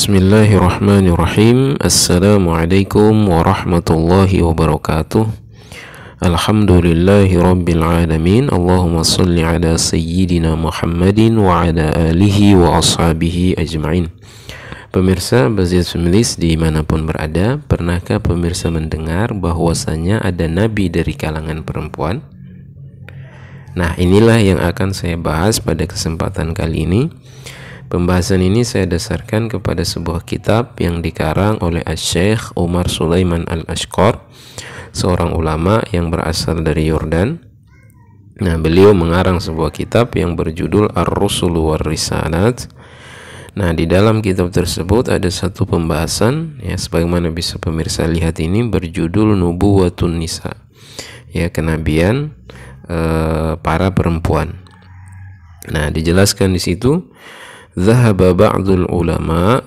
Bismillahirrahmanirrahim. Assalamualaikum warahmatullahi wabarakatuh. Alhamdulillahi rabbil alamin. Allahumma salli ala sayyidina Muhammadin wa ala alihi wa ashabihi ajma'in. Pemirsa Bazir Families dimanapun berada, pernahkah pemirsa mendengar bahwasanya ada nabi dari kalangan perempuan? Nah, inilah yang akan saya bahas pada kesempatan kali ini. Pembahasan ini saya dasarkan kepada sebuah kitab yang dikarang oleh Asy-Syaikh Umar Sulaiman Al-Ashqar, seorang ulama yang berasal dari Yordan. Nah, beliau mengarang sebuah kitab yang berjudul Ar-Rusulu war-Risalat. Nah, di dalam kitab tersebut ada satu pembahasan, ya, sebagaimana bisa pemirsa lihat ini, berjudul Nubuwatun Nisa, ya, kenabian para perempuan. Nah, dijelaskan di situ, Zahaba ba'dul ulama,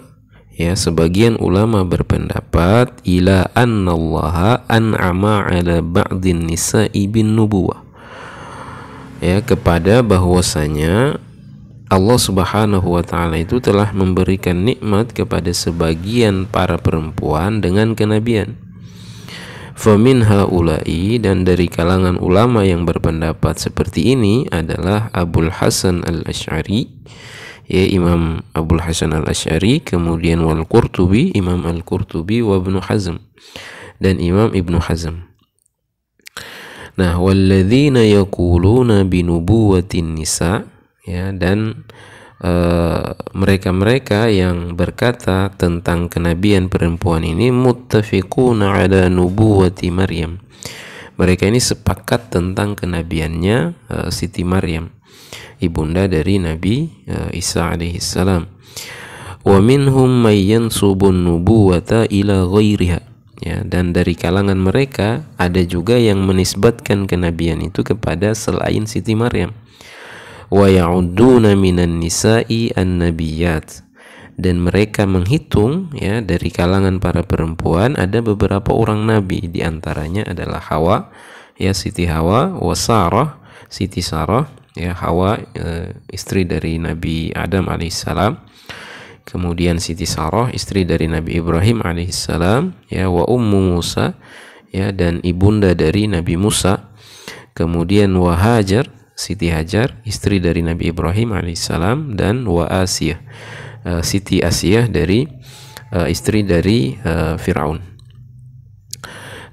ya, sebagian ulama berpendapat ila annallaha an'ama ala ba'din nisa'i bin nubuwah, ya, kepada bahwasanya Allah Subhanahu wa taala itu telah memberikan nikmat kepada sebagian para perempuan dengan kenabian. Famin haula'i, dan dari kalangan ulama yang berpendapat seperti ini adalah Abul Hasan Al-Asy'ari, ya, Imam Abul Hasan Al-Asy'ari, kemudian wal Qurtubi, Imam Al-Qurtubi, wa Ibnu Hazm, dan Imam Ibnu Hazm. Nah, walladzina yaquluna binubuwatin nisa, ya, dan mereka-mereka yang berkata tentang kenabian perempuan ini muttafiquna ala nubuwati Maryam. Mereka ini sepakat tentang kenabiannya Siti Maryam, ibunda dari Nabi Isa alaihissalam. Wa minhum may yansubun nubuwata ila ghairiha, ya, dan dari kalangan mereka ada juga yang menisbatkan kenabian itu kepada selain Siti Maryam. Wa ya'udduna minan nisa'i an-nabiyat, dan mereka menghitung, ya, dari kalangan para perempuan ada beberapa orang nabi, di antaranya adalah Hawa, ya, Siti Hawa, wa Sarah, Siti Sarah, ya, Hawa istri dari Nabi Adam alaihissalam, kemudian Siti Sarah istri dari Nabi Ibrahim alaihissalam, ya, wa Ummu Musa, ya, dan ibunda dari Nabi Musa, kemudian wa Hajar, Siti Hajar istri dari Nabi Ibrahim alaihissalam, dan wa Asiyah, Siti Asiyah dari istri dari Fir'aun.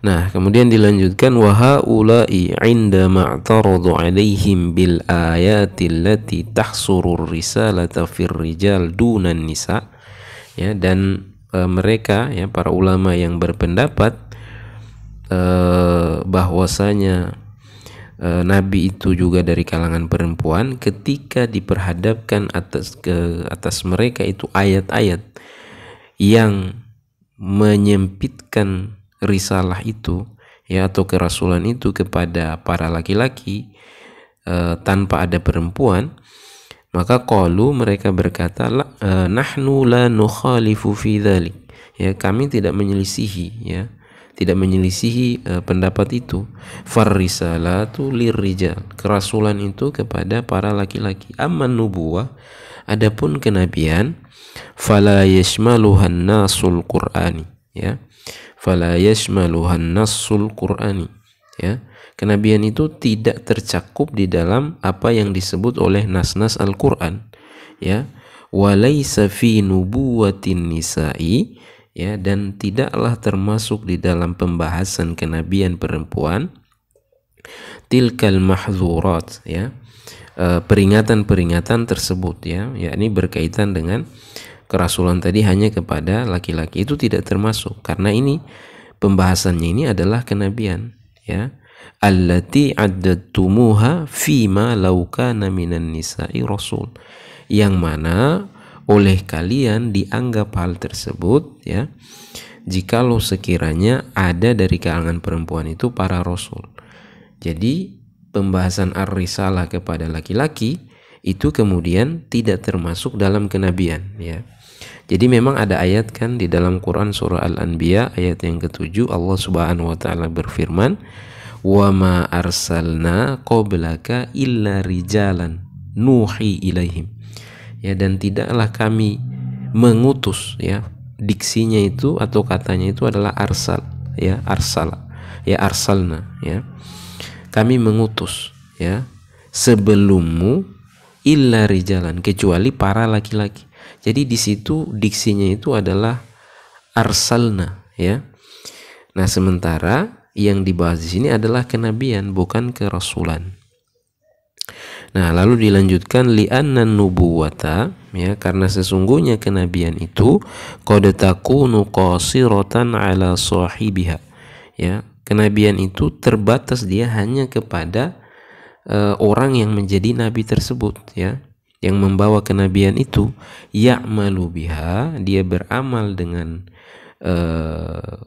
Nah, kemudian dilanjutkan wa haula'i 'inda ma'taradu 'alaihim bil ayati allati tahsurur risalata fir rijal dunan nisa, ya, dan mereka, ya, para ulama yang berpendapat bahwasanya nabi itu juga dari kalangan perempuan, ketika diperhadapkan atas mereka itu ayat-ayat yang menyempitkan risalah itu, ya, atau kerasulan itu kepada para laki-laki tanpa ada perempuan, maka qalu, mereka berkata, nahnu la nukhalifu fi dzalik, ya, kami tidak menyelisihi, ya, tidak menyelisihi pendapat itu. Farrisalatu lirrijal, kerasulan itu kepada para laki-laki. Amman nubuwah, adapun kenabian, fala yashmaluhan nasul qur'ani, ya, fala yashmaluhan nasul qur'ani, ya, kenabian itu tidak tercakup di dalam apa yang disebut oleh nas-nas Al-Qur'an, ya, walaysa fi nubuwatin nisa'i, ya, dan tidaklah termasuk di dalam pembahasan kenabian perempuan tilkal mahzurat, ya, peringatan-peringatan tersebut, ya, yakni berkaitan dengan kerasulan tadi hanya kepada laki-laki, itu tidak termasuk, karena ini pembahasannya ini adalah kenabian, ya, allati addadtumuha fima law kana minan nisa'i rasul, yang mana oleh kalian dianggap hal tersebut, ya, jikalau sekiranya ada dari kalangan perempuan itu para rasul. Jadi pembahasan ar-risalah kepada laki-laki itu kemudian tidak termasuk dalam kenabian, ya. Jadi memang ada ayat, kan, di dalam Quran surah Al-Anbiya ayat yang ke-7, Allah Subhanahu wa taala berfirman, wa ma arsalna qablaka illa rijalan nuhi ilaihim, ya, dan tidaklah kami mengutus, ya. Diksinya itu atau katanya itu adalah arsal, ya, arsala, ya, arsalna, ya. Kami mengutus, ya, sebelummu illa rijalan, kecuali para laki-laki. Jadi di situ diksinya itu adalah arsalna, ya. Nah, sementara yang dibahas di sini adalah kenabian, bukan kerasulan. Nah, lalu dilanjutkan li'anna nubuwata, ya, karena sesungguhnya kenabian itu qad takunu qasiratan ala sahibiha, ya. Kenabian itu terbatas, dia hanya kepada orang yang menjadi nabi tersebut, ya, yang membawa kenabian itu, ya'malu biha, dia beramal dengan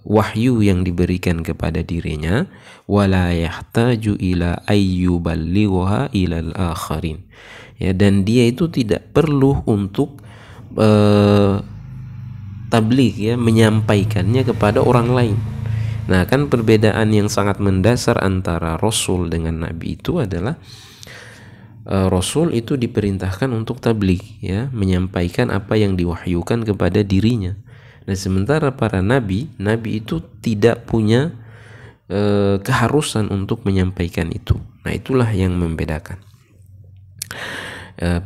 wahyu yang diberikan kepada dirinya, wala yahtaju ila ayyuballigha ilal akharin, ya, dan dia itu tidak perlu untuk tabligh, ya, menyampaikannya kepada orang lain. Nah, kan perbedaan yang sangat mendasar antara rasul dengan nabi itu adalah rasul itu diperintahkan untuk tabligh, ya, menyampaikan apa yang diwahyukan kepada dirinya. Nah, sementara para nabi itu tidak punya keharusan untuk menyampaikan itu. Nah, itulah yang membedakan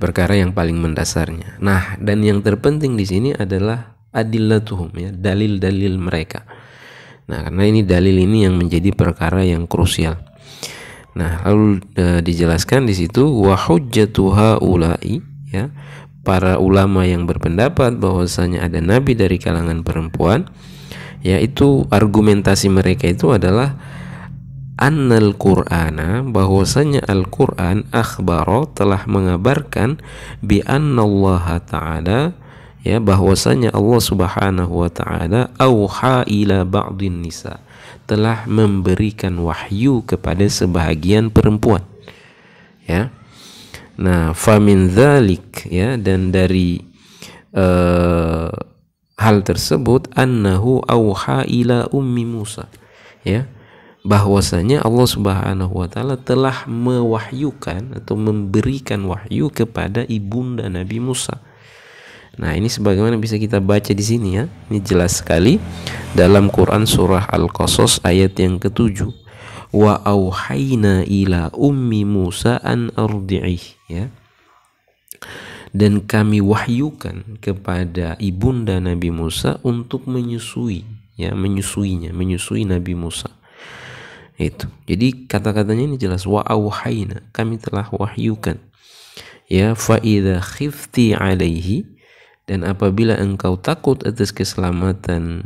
perkara yang paling mendasarnya. Nah, dan yang terpenting di sini adalah adillatuhum, ya, dalil-dalil mereka. Nah, karena ini dalil ini yang menjadi perkara yang krusial. Nah, lalu dijelaskan di situ wa hujjatu haula'i, ya, para ulama yang berpendapat bahwasanya ada nabi dari kalangan perempuan, yaitu argumentasi mereka itu adalah annal qur'ana, bahwasanya Al-Qur'an akhbaro, telah mengabarkan bi annallaha ta'ala, ya, bahwasanya Allah Subhanahu wa taala auha ila ba'dhin nisa, telah memberikan wahyu kepada sebahagian perempuan, ya. Nah, famin dzalik, ya, dan dari hal tersebut annahu auha ila ummi Musa, ya, bahwasanya Allah Subhanahu wa taala telah mewahyukan atau memberikan wahyu kepada ibunda Nabi Musa. Nah, ini sebagaimana bisa kita baca di sini, ya. Ini jelas sekali dalam Quran surah Al-Qasas ayat yang ke-7. Wa auhayna ila ummi Musa an ardi'ih, ya. Dan kami wahyukan kepada ibunda Nabi Musa untuk menyusui, ya, menyusui Nabi Musa. Itu. Jadi kata-katanya ini jelas, wa auhayna, kami telah wahyukan, ya, fa idza khifti alaihi, dan apabila engkau takut atas keselamatan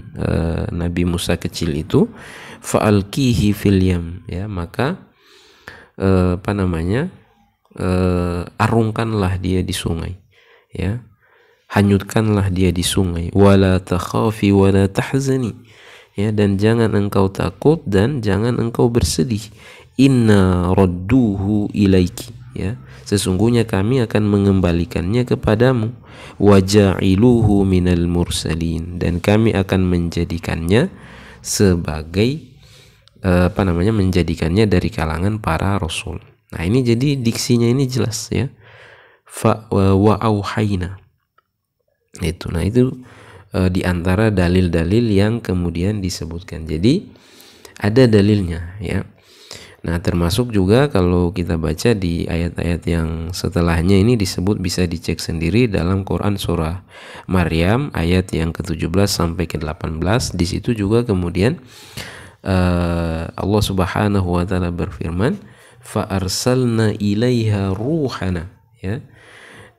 Nabi Musa kecil itu, fa'alkihi fil yam, ya, maka arungkanlah dia di sungai, ya, hanyutkanlah dia di sungai, wala takhafi wala tahzani, ya, dan jangan engkau takut dan jangan engkau bersedih, inna radduhu ilaiki, ya, sesungguhnya kami akan mengembalikannya kepadamu, waja'iluhu minal mursalin, dan kami akan menjadikannya sebagai menjadikannya dari kalangan para rasul. Nah, ini jadi diksinya ini jelas, ya, wa auhayna itu. Nah, itu di antara dalil-dalil yang kemudian disebutkan. Jadi ada dalilnya, ya. Nah, termasuk juga kalau kita baca di ayat-ayat yang setelahnya ini disebut, bisa dicek sendiri dalam Quran surah Maryam ayat yang ke-17 sampai ke-18. Di situ juga kemudian Allah Subhanahu wa taala berfirman, fa arsalna ilaiha ruhana, ya,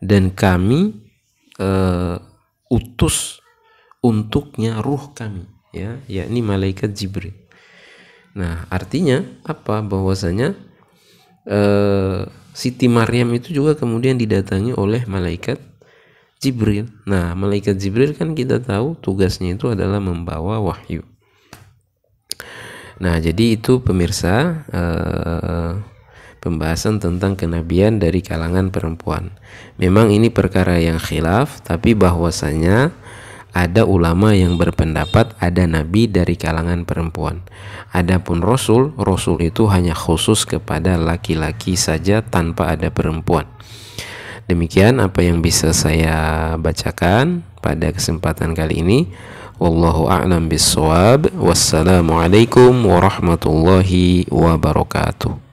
dan kami utus untuknya ruh kami, ya, yakni malaikat Jibril. Nah, artinya apa? Bahwasanya Siti Maryam itu juga kemudian didatangi oleh malaikat Jibril. Nah, malaikat Jibril kan kita tahu tugasnya itu adalah membawa wahyu. Nah, jadi itu pemirsa pembahasan tentang kenabian dari kalangan perempuan. Memang ini perkara yang khilaf, tapi bahwasanya ada ulama yang berpendapat ada nabi dari kalangan perempuan. Adapun rasul itu hanya khusus kepada laki-laki saja tanpa ada perempuan. Demikian apa yang bisa saya bacakan pada kesempatan kali ini. Wallahu a'lam bissawab. Wassalamualaikum warahmatullahi wabarakatuh.